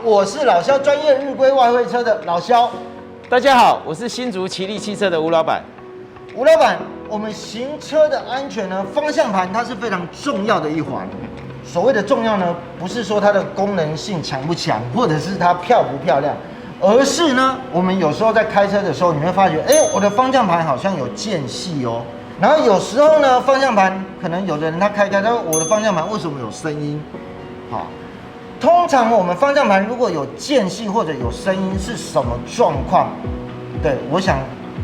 我是老肖，专业日规外汇车的老肖。大家好，我是新竹奇力汽车的吴老板。吴老板，我们行车的安全呢，方向盘它是非常重要的一环。所谓的重要呢，不是说它的功能性强不强，或者是它漂不漂亮，而是呢，我们有时候在开车的时候，你会发觉，我的方向盘好像有间隙哦。然后有时候呢，方向盘可能有的人他开，他说我的方向盘为什么有声音？好。通常我们方向盘如果有间隙或者有声音是什么状况？对，我想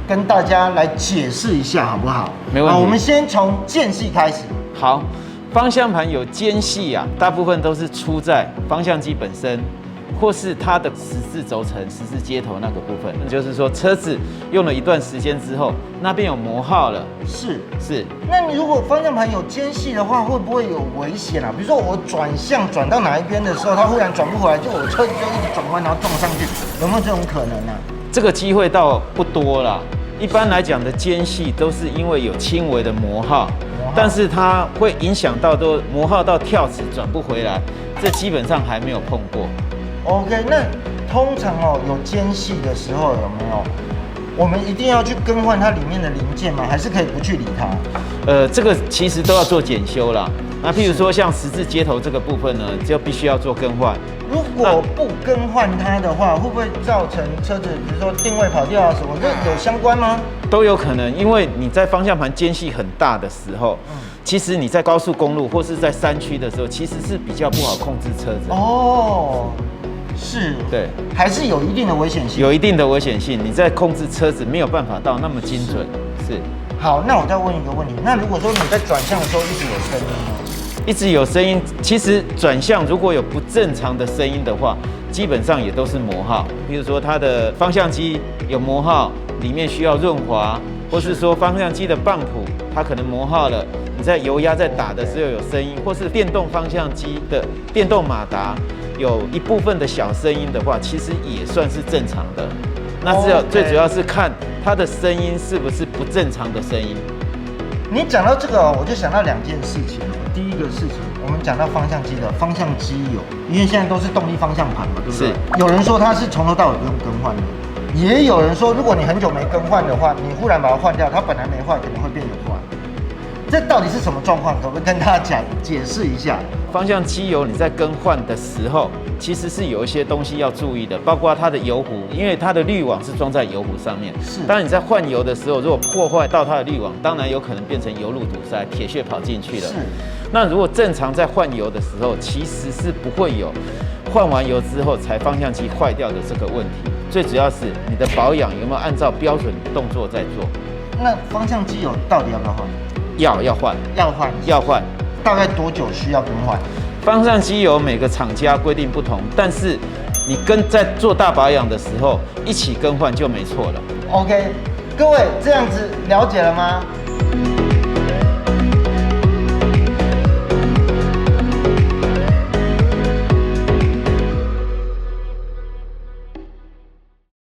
跟大家来解释一下，好不好？没问题。我们先从间隙开始。好，方向盘有间隙啊，大部分都是出在方向机本身，或是它的十字轴承、十字接头那个部分。就是说，车子用了一段时间之后，那边有磨耗了。是。那你如果方向盘有间隙的话，会不会有危险啊？比如说我转向转到哪一边的时候，它忽然转不回来，就我车子就一直转弯，然后撞上去，有没有这种可能呢？这个机会倒不多啦。一般来讲的间隙都是因为有轻微的磨耗，但是它会影响到都磨耗到跳齿转不回来，这基本上还没有碰过。OK， 那通常有间隙的时候有没有？我们一定要去更换它里面的零件吗？还是可以不去理它？这个其实都要做检修啦。那譬如说像十字接头这个部分呢，就必须要做更换。如果不更换它的话，会不会造成车子比如说定位跑掉啊什么？这有相关吗？都有可能，因为你在方向盘间隙很大的时候，其实你在高速公路或是在山区的时候，其实是比较不好控制车子。哦。是，对，还是有一定的危险性。有一定的危险性，你在控制车子没有办法到那么精准。是。好，那我再问一个问题，那如果说你在转向的时候一直有声音呢？一直有声音，其实转向如果有不正常的声音的话，基本上也都是磨耗。比如说它的方向机有磨耗，里面需要润滑，或是说方向机的棒谱它可能磨耗了，你在油压在打的时候有声音，或是电动方向机的电动马达。有一部分的小声音的话，其实也算是正常的。那最主要是看它的声音是不是不正常的声音。你讲到这个我就想到两件事情。第一个事情，我们讲到方向机的方向机油，因为现在都是动力方向盘嘛，对不对？是。有人说它是从头到尾不用更换的，也有人说如果你很久没更换的话，你忽然把它换掉，它本来没坏，可能会变有坏。这到底是什么状况？可不可以跟大家解释一下？方向机油你在更换的时候，其实是有一些东西要注意的，包括它的油壶，因为它的滤网是装在油壶上面。是。当你在换油的时候，如果破坏到它的滤网，当然有可能变成油路堵塞，铁屑跑进去了。是。那如果正常在换油的时候，其实是不会有换完油之后才方向机坏掉的这个问题。最主要是你的保养有没有按照标准动作在做？那方向机油到底要不要换？要换。大概多久需要更换？方向机油每个厂家规定不同，但是你在做大保养的时候一起更换就没错了。OK， 各位这样子了解了吗？